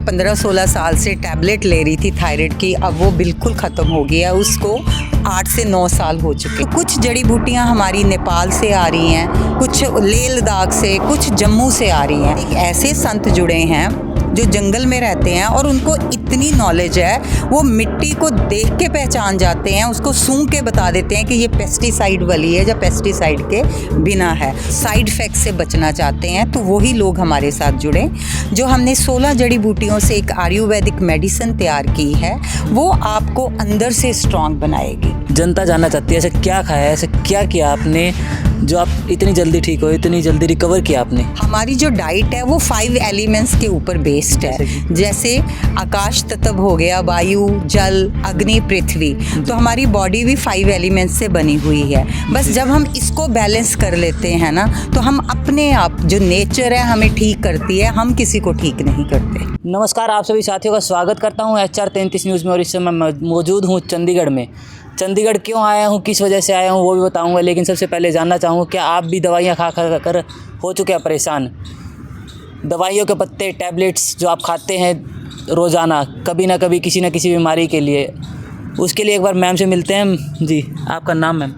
15-16 साल से टैबलेट ले रही थी थायराइड की, अब वो बिल्कुल ख़त्म हो गया। उसको 8 से 9 साल हो चुके। कुछ जड़ी बूटियाँ हमारी नेपाल से आ रही हैं, कुछ लेह लद्दाख से, कुछ जम्मू से आ रही हैं। एक ऐसे संत जुड़े हैं जो जंगल में रहते हैं और उनको इतनी नॉलेज है, वो मिट्टी को देख के पहचान जाते हैं, उसको सूंघ के बता देते हैं कि ये पेस्टिसाइड वाली है या पेस्टिसाइड के बिना है। साइड इफ़ेक्ट से बचना चाहते हैं तो वही लोग हमारे साथ जुड़े। जो हमने 16 जड़ी बूटियों से एक आयुर्वेदिक मेडिसिन तैयार की है, वो आपको अंदर से स्ट्रांग बनाएगी। जनता जानना चाहती है ऐसे क्या खाया, ऐसे क्या किया आपने जो आप इतनी जल्दी ठीक हो, इतनी जल्दी रिकवर किया आपने? हमारी जो डाइट है वो 5 एलिमेंट्स के ऊपर बेस्ड है। जैसे आकाश तत्व हो गया, वायु, जल, अग्नि, पृथ्वी। तो हमारी बॉडी भी 5 एलिमेंट्स से बनी हुई है। बस जब हम इसको बैलेंस कर लेते हैं ना, तो हम अपने आप, जो नेचर है हमें ठीक करती है, हम किसी को ठीक नहीं करते। नमस्कार, आप सभी साथियों का स्वागत करता हूं HR 33 न्यूज़ में। और इस समय मैं मौजूद हूं चंडीगढ़ में। चंडीगढ़ क्यों आया हूं, किस वजह से आया हूं, वो भी बताऊंगा। लेकिन सबसे पहले जानना चाहूँगा, क्या आप भी दवाइयां खा कर हो चुके हैं परेशान? दवाइयों के पत्ते, टैबलेट्स जो आप खाते हैं रोज़ाना, कभी ना कभी किसी न किसी बीमारी के लिए, उसके लिए एक बार मैम से मिलते हैं। जी, आपका नाम मैम?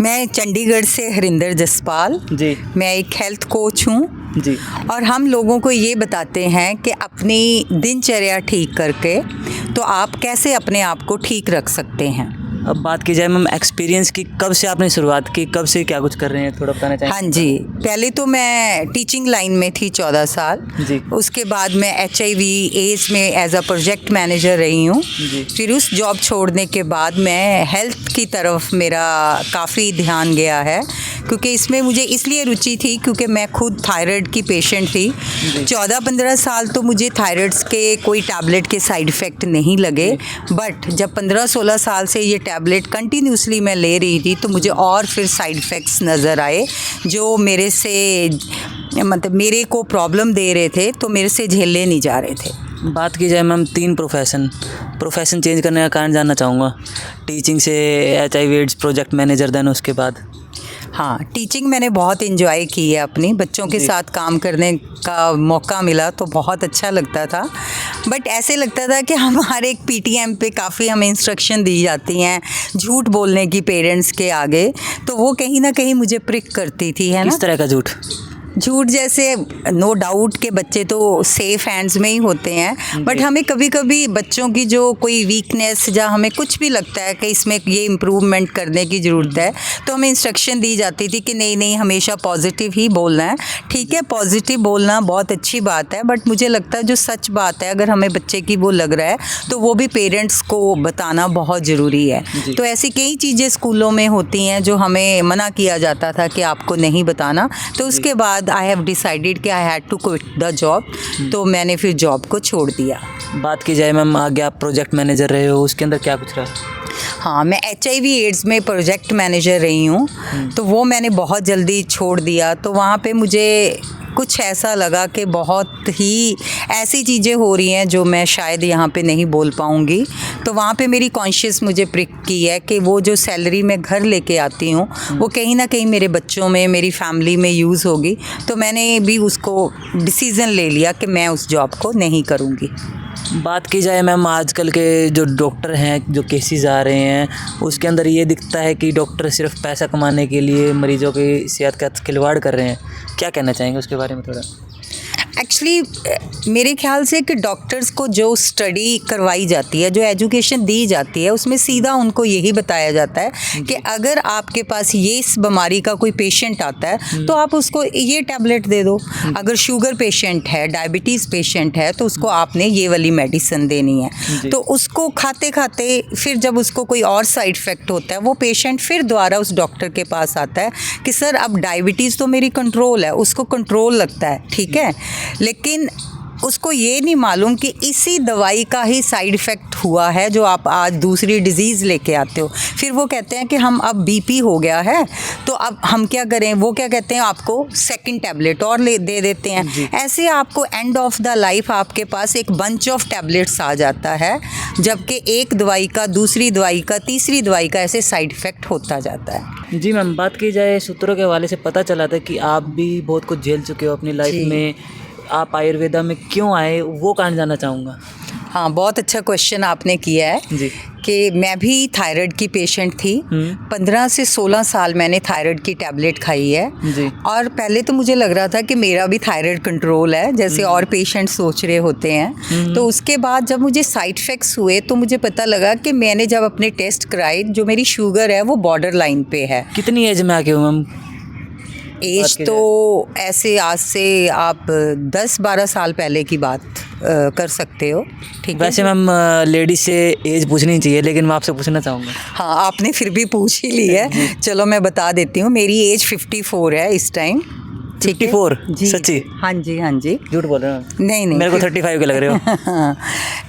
मैं चंडीगढ़ से हरिंदर जसपाल जी। मैं एक हेल्थ कोच हूँ जी। और हम लोगों को ये बताते हैं कि अपनी दिनचर्या ठीक करके तो आप कैसे अपने आप को ठीक रख सकते हैं। अब बात की जाए मैम एक्सपीरियंस की, कब से आपने शुरुआत की, कब से क्या कुछ कर रहे हैं, थोड़ा बताना चाहिए? हाँ जी, पहले तो मैं टीचिंग लाइन में थी 14 साल। जी। उसके बाद मैं HIV एड्स में एज अ प्रोजेक्ट मैनेजर रही हूँ। फिर उस जॉब छोड़ने के बाद मैं हेल्थ की तरफ मेरा काफ़ी ध्यान गया है, क्योंकि इसमें मुझे इसलिए रुचि थी क्योंकि मैं खुद थायराइड की पेशेंट थी। 14-15 साल तो मुझे थायराइड्स के कोई टैबलेट के साइड इफ़ेक्ट नहीं लगे, बट जब 15-16 साल से ये टैबलेट कंटिन्यूसली मैं ले रही थी तो मुझे और फिर साइड इफ़ेक्ट्स नज़र आए जो मेरे से, मतलब मेरे को प्रॉब्लम दे रहे थे, तो मेरे से झेले नहीं जा रहे थे। बात की जाए मैम 3 प्रोफेशन चेंज करने का कारण जानना चाहूँगा। टीचिंग से HIV AIDS project manager, then उसके बाद? हाँ, टीचिंग मैंने बहुत इन्जॉय की है, अपनी बच्चों के साथ काम करने का मौका मिला तो बहुत अच्छा लगता था। बट ऐसे लगता था कि हमारे एक PTM पे काफ़ी हमें इंस्ट्रक्शन दी जाती हैं झूठ बोलने की पेरेंट्स के आगे, तो वो कहीं ना कहीं मुझे प्रिक करती थी, है ना। किस तरह का झूठ? झूठ जैसे, नो डाउट के बच्चे तो सेफ हैंड्स में ही होते हैं, बट हमें कभी कभी बच्चों की जो कोई वीकनेस या हमें कुछ भी लगता है कि इसमें ये इम्प्रूवमेंट करने की ज़रूरत है, तो हमें इंस्ट्रक्शन दी जाती थी कि नहीं हमेशा पॉजिटिव ही बोलना है। ठीक है, पॉजिटिव बोलना बहुत अच्छी बात है, बट मुझे लगता है जो सच बात है, अगर हमें बच्चे की वो लग रहा है तो वो भी पेरेंट्स को बताना बहुत ज़रूरी है। तो ऐसी कई चीज़ें स्कूलों में होती हैं जो हमें मना किया जाता था कि आपको नहीं बताना, तो उसके बाद आई हैव डिसाइडेड कि I had to quit the job, तो मैंने फिर जॉब को छोड़ दिया। बात की जाए मैम, आगे आप प्रोजेक्ट मैनेजर रहे हो, उसके अंदर क्या कुछ रहा? हाँ, मैं HIV एड्स में प्रोजेक्ट मैनेजर रही हूँ, तो वो मैंने बहुत जल्दी छोड़ दिया। तो वहाँ पे मुझे कुछ ऐसा लगा कि बहुत ही ऐसी चीज़ें हो रही हैं जो मैं शायद यहाँ पे नहीं बोल पाऊँगी। तो वहाँ पे मेरी कॉन्शियस मुझे प्रिक की है कि वो जो सैलरी मैं घर लेके आती हूँ वो कहीं ना कहीं मेरे बच्चों में, मेरी फैमिली में यूज़ होगी। तो मैंने भी उसको डिसीज़न ले लिया कि मैं उस जॉब को नहीं करूँगी। बात की जाए मैम, आजकल के जो डॉक्टर हैं, जो केसेस आ रहे हैं, उसके अंदर ये दिखता है कि डॉक्टर सिर्फ पैसा कमाने के लिए मरीजों की सेहत का खिलवाड़ कर रहे हैं। क्या कहना चाहेंगे उसके बारे में थोड़ा? एक्चुअली मेरे ख्याल से कि डॉक्टर्स को जो स्टडी करवाई जाती है, जो एजुकेशन दी जाती है, उसमें सीधा उनको यही बताया जाता है कि अगर आपके पास ये इस बीमारी का कोई पेशेंट आता है तो आप उसको ये टैबलेट दे दो। अगर शुगर पेशेंट है, डायबिटीज़ पेशेंट है, तो उसको आपने ये वाली मेडिसिन देनी है। तो उसको खाते खाते फिर जब उसको कोई और साइड इफ़ेक्ट होता है, वो पेशेंट फिर दोबारा उस डॉक्टर के पास आता है कि सर अब डायबिटीज़ तो मेरी कंट्रोल है, उसको कंट्रोल लगता है, ठीक है, लेकिन उसको ये नहीं मालूम कि इसी दवाई का ही साइड इफ़ेक्ट हुआ है जो आप आज दूसरी डिज़ीज़ लेके आते हो। फिर वो कहते हैं कि हम अब BP हो गया है तो अब हम क्या करें, वो क्या कहते हैं आपको सेकंड टैबलेट और दे देते हैं। ऐसे आपको एंड ऑफ द लाइफ आपके पास एक बंच ऑफ टैबलेट्स आ जाता है, जबकि एक दवाई का, दूसरी दवाई का, तीसरी दवाई का ऐसे साइड इफ़ेक्ट होता जाता है। जी मैम, बात की जाए सूत्रों के हवाले से पता चला था कि आप भी बहुत कुछ झेल चुके हो अपनी लाइफ में। आप आयुर्वेदा में क्यों आए वो कारण जानना चाहूँगा। हाँ, बहुत अच्छा क्वेश्चन आपने किया है जी। कि मैं भी थायराइड की पेशेंट थी। 15 से 16 साल मैंने थायराइड की टैबलेट खाई है जी। और पहले तो मुझे लग रहा था कि मेरा भी थायराइड कंट्रोल है, जैसे और पेशेंट सोच रहे होते हैं। तो उसके बाद जब मुझे साइड इफ़ेक्ट्स हुए तो मुझे पता लगा कि मैंने जब अपने टेस्ट कराए, जो मेरी शुगर है वो बॉर्डर लाइन पे है। कितनी एज में आके हो मैम? एज तो ऐसे आज से आप 10-12 साल पहले की बात कर सकते हो। ठीक है। वैसे मैम लेडीज से एज पूछनी चाहिए, लेकिन मैं आपसे पूछना चाहूँगा। हाँ, आपने फिर भी पूछ ही ली है। चलो मैं बता देती हूँ, मेरी एज 54 है इस टाइम। ठीक है? 54? जी। सच्ची? हाँ जी, हाँ जी। झूठ बोल रहे हो? नहीं नहीं, मेरे को 35 के लग रहे हो।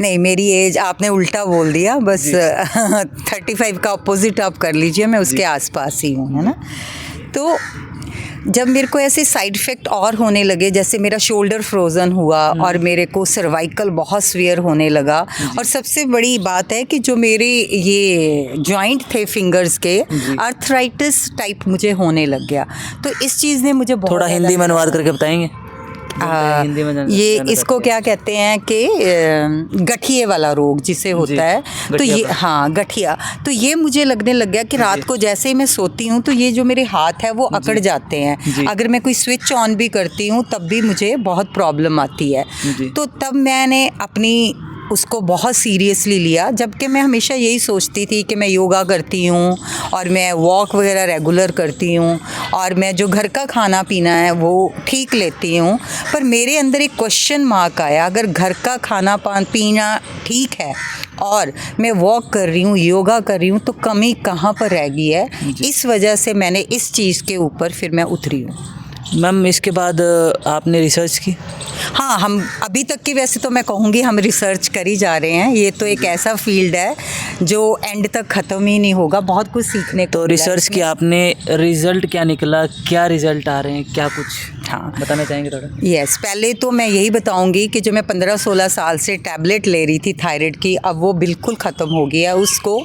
नहीं, मेरी एज आपने उल्टा बोल दिया बस। 35 का अपोजिट आप कर लीजिए, मैं उसके आसपास ही हूँ, है ना। तो जब मेरे को ऐसे साइड इफ़ेक्ट और होने लगे, जैसे मेरा शोल्डर फ्रोज़न हुआ और मेरे को सर्वाइकल बहुत सीवियर होने लगा, और सबसे बड़ी बात है कि जो मेरे ये जॉइंट थे फिंगर्स के, आर्थराइटिस टाइप मुझे होने लग गया। तो इस चीज़ ने मुझे बहुत थोड़ा हिंदी में अनुवाद करके बताएंगे? हिंदी में ये इसको क्या कहते हैं कि गठिए वाला रोग जिसे होता है, तो ये हाँ गठिया। तो ये मुझे लगने लग गया कि रात को जैसे ही मैं सोती हूँ तो ये जो मेरे हाथ है वो अकड़ जाते हैं। अगर मैं कोई स्विच ऑन भी करती हूँ तब भी मुझे बहुत प्रॉब्लम आती है। तो तब मैंने अपनी उसको बहुत सीरियसली लिया, जबकि मैं हमेशा यही सोचती थी कि मैं योगा करती हूँ और मैं वॉक वगैरह रेगुलर करती हूँ और मैं जो घर का खाना पीना है वो ठीक लेती हूँ। पर मेरे अंदर एक क्वेश्चन मार्क आया, अगर घर का खाना पीना ठीक है और मैं वॉक कर रही हूँ, योगा कर रही हूँ, तो कमी कहाँ पर रह गई है। इस वजह से मैंने इस चीज़ के ऊपर फिर मैं उतरी हूँ। मैम इसके बाद आपने रिसर्च की? हाँ, हम अभी तक की वैसे तो मैं कहूँगी हम रिसर्च कर ही जा रहे हैं। ये तो एक ऐसा फील्ड है जो एंड तक ख़त्म ही नहीं होगा, बहुत कुछ सीखने को। तो रिसर्च की आपने, रिज़ल्ट क्या निकला, क्या रिज़ल्ट आ रहे हैं, क्या कुछ हाँ बताना चाहेंगे थोड़ा? यस, पहले तो मैं यही बताऊंगी कि जो मैं 15-16 साल से टैबलेट ले रही थी थायराइड की, अब वो बिल्कुल ख़त्म हो गया। उसको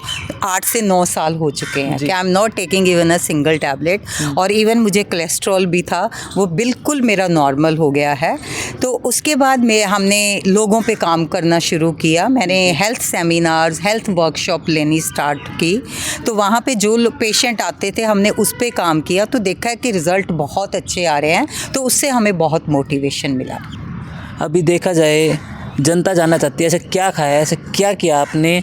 8 से 9 साल हो चुके हैं कि I am not taking even a single tablet. और इवन मुझे कोलेस्ट्रॉल भी था, वो बिल्कुल मेरा नॉर्मल हो गया है। तो उसके बाद हमने लोगों पे काम करना शुरू किया। मैंने हेल्थ सेमिनार्स, हेल्थ वर्कशॉप लेनी स्टार्ट की। तो वहाँ पे जो लोग पेशेंट आते थे हमने उस पे काम किया, तो देखा है कि रिज़ल्ट बहुत अच्छे आ रहे हैं। तो उससे हमें बहुत मोटिवेशन मिला। अभी देखा जाए, जनता जानना चाहती है ऐसा क्या खाया, ऐसा क्या किया आपने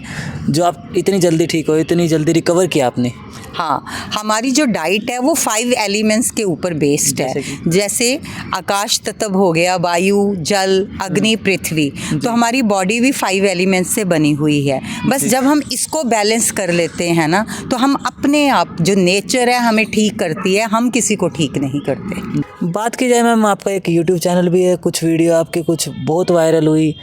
जो आप इतनी जल्दी ठीक हो, इतनी जल्दी रिकवर किया आपने? हाँ, हमारी जो डाइट है वो 5 एलिमेंट्स के ऊपर बेस्ड है। जैसे आकाश तत्व हो गया, वायु, जल, अग्नि, पृथ्वी। तो हमारी बॉडी भी 5 एलिमेंट्स से बनी हुई है। बस जब हम इसको बैलेंस कर लेते हैं ना, तो हम अपने आप, जो नेचर है हमें ठीक करती है, हम किसी को ठीक नहीं करते। बात की जाए मैम, आपका एक यूट्यूब चैनल भी है, कुछ वीडियो आपके कुछ बहुत वायरल हुई,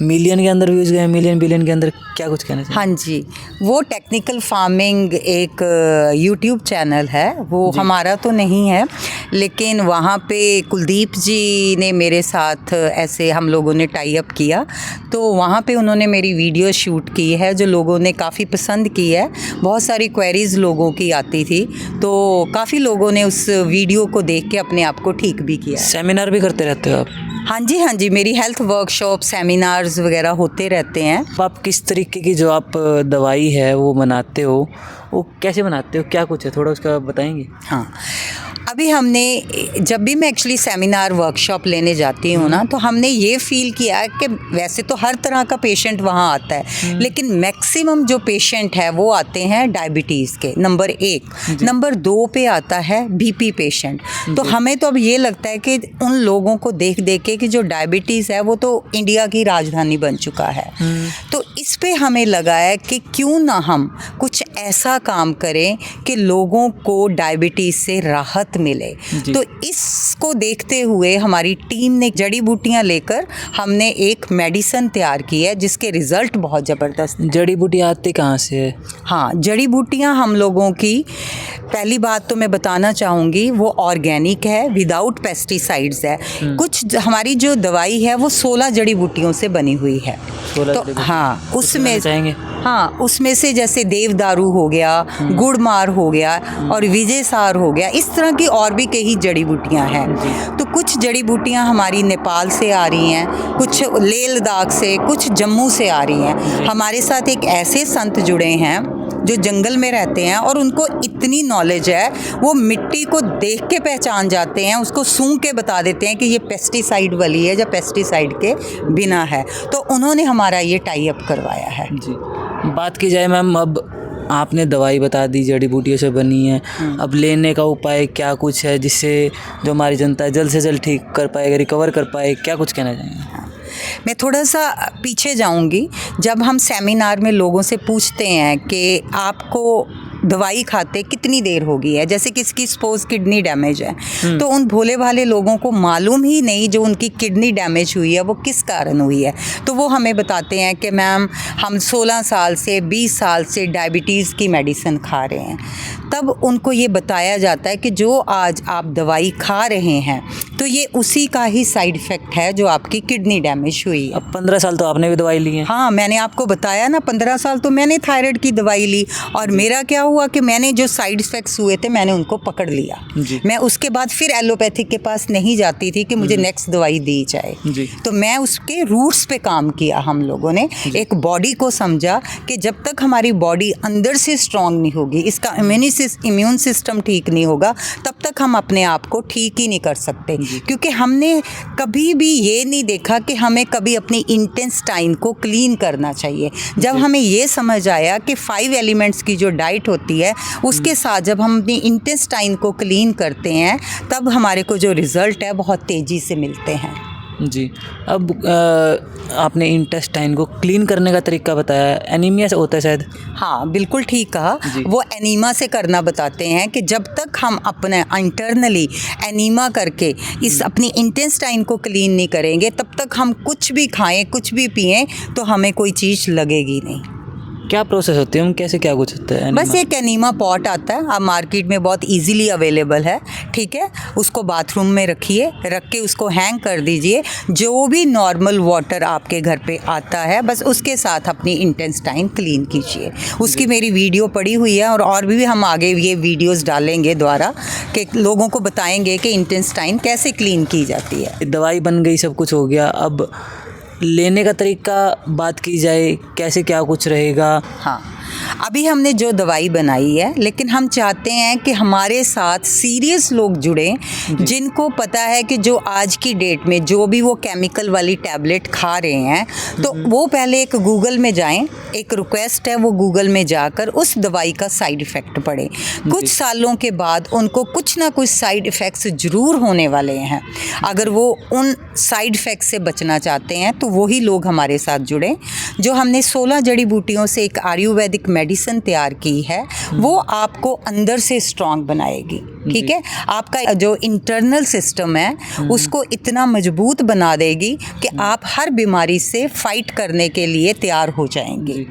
मिलियन के अंदर व्यूज़ गए, मिलियन बिलियन के अंदर, क्या कुछ कहना चाहिए? हाँ जी, वो टेक्निकल फार्मिंग एक यूट्यूब चैनल है, वो हमारा तो नहीं है, लेकिन वहाँ पे कुलदीप जी ने मेरे साथ ऐसे हम लोगों ने टाई अप किया। तो वहाँ पे उन्होंने मेरी वीडियो शूट की है जो लोगों ने काफ़ी पसंद की है। बहुत सारी क्वेरीज़ लोगों की आती थी, तो काफ़ी लोगों ने उस वीडियो को देख के अपने आप को ठीक भी किया। सेमिनार भी करते रहते हो आप? हाँ जी, मेरी हेल्थ वर्कशॉप, सेमिनार्स वगैरह होते रहते हैं। आप किस तरीके की जो आप दवाई है वो बनाते हो, वो कैसे बनाते हो, क्या कुछ है, थोड़ा उसका बताएंगे? हाँ, अभी हमने, जब भी मैं एक्चुअली सेमिनार वर्कशॉप लेने जाती हूँ ना, तो हमने ये फील किया कि वैसे तो हर तरह का पेशेंट वहाँ आता है, लेकिन मैक्सिमम जो पेशेंट है वो आते हैं डायबिटीज़ के, नंबर 1। नंबर 2 पे आता है बीपी पेशेंट। तो हमें तो अब ये लगता है कि उन लोगों को देख देख के कि जो डायबिटीज़ है वो तो इंडिया की राजधानी बन चुका है। तो इस पे हमें लगा है कि क्यों ना हम कुछ ऐसा काम करें कि लोगों को डायबिटीज़ से राहत मिले। तो इसको देखते हुए हमारी टीम ने जड़ी बूटियां लेकर हमने एक मेडिसिन तैयार की है जिसके रिजल्ट बहुत ज़बरदस्त। जड़ी बूटियाँ आती कहाँ से है? हाँ, जड़ी बूटियां हम लोगों की, पहली बात तो मैं बताना चाहूँगी, वो ऑर्गेनिक है, विदाउट पेस्टिसाइड्स है। कुछ हमारी जो दवाई है वो 16 जड़ी बूटियों से बनी हुई है। तो हाँ, उसमें चाहेंगे? हाँ, उसमें से जैसे देवदारू हो गया, गुड़मार हो गया और विजयसार हो गया, इस तरह की और भी कई जड़ी बूटियाँ हैं। तो कुछ जड़ी बूटियाँ हमारी नेपाल से आ रही हैं, कुछ लेह लद्दाख से, कुछ जम्मू से आ रही हैं। हमारे साथ एक ऐसे संत जुड़े हैं जो जंगल में रहते हैं और उनको इतनी नॉलेज है, वो मिट्टी को देख के पहचान जाते हैं, उसको सूंघ के बता देते हैं कि ये पेस्टिसाइड वाली है या पेस्टिसाइड के बिना है। तो उन्होंने हमारा ये टाई अप करवाया है। जी, बात की जाए मैम, अब आपने दवाई बता दी जड़ी बूटियों से बनी है, अब लेने का उपाय क्या कुछ है जिससे जो हमारी जनता है जल्द से जल्द ठीक कर पाएगा, रिकवर कर पाए, क्या कुछ कहना चाहेंगे? मैं थोड़ा सा पीछे जाऊंगी। जब हम सेमिनार में लोगों से पूछते हैं कि आपको दवाई खाते कितनी देर हो गई है, जैसे किसकी सपोज किडनी डैमेज है, तो उन भोले भाले लोगों को मालूम ही नहीं जो उनकी किडनी डैमेज हुई है वो किस कारण हुई है। तो वो हमें बताते हैं कि मैम हम 16 साल से 20 साल से डायबिटीज़ की मेडिसिन खा रहे हैं। तब उनको ये बताया जाता है कि जो आज आप दवाई खा रहे हैं तो ये उसी का ही साइड इफ़ेक्ट है जो आपकी किडनी डैमेज हुई है। अब 15 साल तो आपने भी दवाई ली है। हाँ, मैंने आपको बताया ना, 15 साल तो मैंने थायराइड की दवाई ली और मेरा क्या हुआ कि मैंने जो साइड इफ़ेक्ट्स हुए थे मैंने उनको पकड़ लिया। मैं उसके बाद फिर एलोपैथिक के पास नहीं जाती थी कि मुझे नेक्स्ट दवाई दी जाए। तो मैं उसके रूट्स पे काम किया। हम लोगों ने एक बॉडी को समझा कि जब तक हमारी बॉडी अंदर से स्ट्रांग नहीं होगी, इसका इम्यून सिस्टम ठीक नहीं होगा, तब तक हम अपने आप को ठीक ही नहीं कर सकते। क्योंकि हमने कभी भी ये नहीं देखा कि हमें कभी अपनी इंटेस्टाइन को क्लीन करना चाहिए। जब हमें ये समझ आया कि 5 एलिमेंट्स की जो डाइट होती है उसके साथ जब हम अपनी इंटेस्टाइन को क्लीन करते हैं तब हमारे को जो रिज़ल्ट है बहुत तेज़ी से मिलते हैं। जी, अब आपने इंटेस्टाइन को क्लीन करने का तरीका बताया, एनीमिया से होता है शायद? हाँ, बिल्कुल ठीक कहा। वो एनीमा से करना बताते हैं कि जब तक हम अपने इंटरनली एनीमा करके इस अपनी इंटेस्टाइन को क्लीन नहीं करेंगे तब तक हम कुछ भी खाएं, कुछ भी पिएं तो हमें कोई चीज़ लगेगी नहीं। क्या प्रोसेस होती है, हम कैसे क्या कुछ होता है? बस एक एनीमा पॉट आता है, अब मार्केट में बहुत इजीली अवेलेबल है, ठीक है। उसको बाथरूम में रखिए, रख के उसको हैंग कर दीजिए। जो भी नॉर्मल वाटर आपके घर पे आता है बस उसके साथ अपनी इंटेस्टाइन क्लीन कीजिए। उसकी मेरी वीडियो पड़ी हुई है और भी हम आगे ये वीडियोस डालेंगे द्वारा कि लोगों को बताएंगे कि इंटेस्टाइन कैसे क्लीन की जाती है। दवाई बन गई, सब कुछ हो गया, अब लेने का तरीका बात की जाए, कैसे क्या कुछ रहेगा? हाँ, अभी हमने जो दवाई बनाई है, लेकिन हम चाहते हैं कि हमारे साथ सीरियस लोग जुड़ें जिनको पता है कि जो आज की डेट में जो भी वो केमिकल वाली टैबलेट खा रहे हैं तो वो पहले एक गूगल में जाएं। एक रिक्वेस्ट है, वो गूगल में जाकर उस दवाई का साइड इफ़ेक्ट पढ़ें। कुछ सालों के बाद उनको कुछ ना कुछ साइड इफ़ेक्ट्स ज़रूर होने वाले हैं। अगर वो उन साइड इफ़ेक्ट से बचना चाहते हैं तो वही लोग हमारे साथ जुड़ें। जो हमने 16 जड़ी बूटियों से एक आयुर्वेदिक मेडिसिन तैयार की है वो आपको अंदर से स्ट्रांग बनाएगी, ठीक है। आपका जो इंटरनल सिस्टम है उसको इतना मजबूत बना देगी कि आप हर बीमारी से फाइट करने के लिए तैयार हो जाएंगे।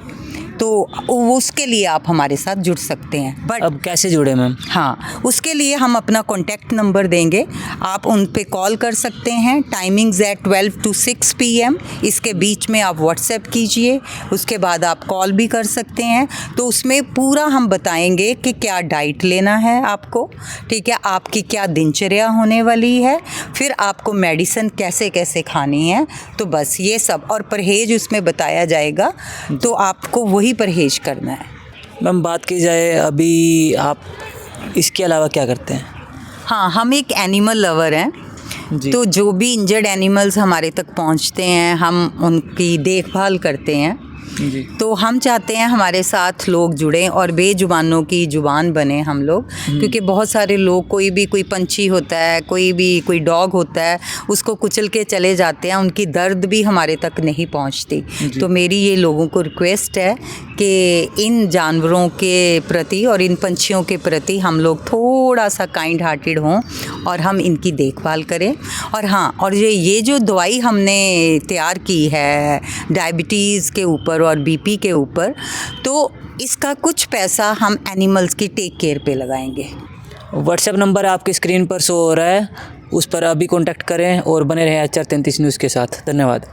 तो उसके लिए आप हमारे साथ जुड़ सकते हैं। बट अब कैसे जुड़े मैम? हाँ, उसके लिए हम अपना कॉन्टैक्ट नंबर देंगे, आप उन पे कॉल कर सकते हैं। टाइमिंग्स है 12 to 6 PM। इसके बीच में आप व्हाट्सएप कीजिए, उसके बाद आप कॉल भी कर सकते हैं। तो उसमें पूरा हम बताएंगे कि क्या डाइट लेना है आपको, ठीक है, आपकी क्या दिनचर्या होने वाली है, फिर आपको मेडिसिन कैसे कैसे खानी है। तो बस ये सब, और परहेज उसमें बताया जाएगा, तो आपको वही परहेज करना है। मैम, बात की जाए अभी आप इसके अलावा क्या करते हैं? हाँ, हम एक एनिमल लवर हैं। तो जो भी इंजर्ड एनिमल्स हमारे तक पहुंचते हैं हम उनकी देखभाल करते हैं। तो हम चाहते हैं हमारे साथ लोग जुड़ें और बेजुबानों की जुबान बने हम लोग, क्योंकि बहुत सारे लोग, कोई पंछी होता है, कोई डॉग होता है, उसको कुचल के चले जाते हैं, उनकी दर्द भी हमारे तक नहीं पहुंचती। तो मेरी ये लोगों को रिक्वेस्ट है कि इन जानवरों के प्रति और इन पंछियों के प्रति हम लोग थोड़ा सा काइंड हार्टेड हों और हम इनकी देखभाल करें। और हाँ, और ये जो दवाई हमने तैयार की है डायबिटीज़ के ऊपर और बीपी के ऊपर, तो इसका कुछ पैसा हम एनिमल्स की टेक केयर पे लगाएंगे। व्हाट्सएप नंबर आपकी स्क्रीन पर शो हो रहा है, उस पर अभी कॉन्टैक्ट करें और बने रहें HR 33 न्यूज़ के साथ। धन्यवाद।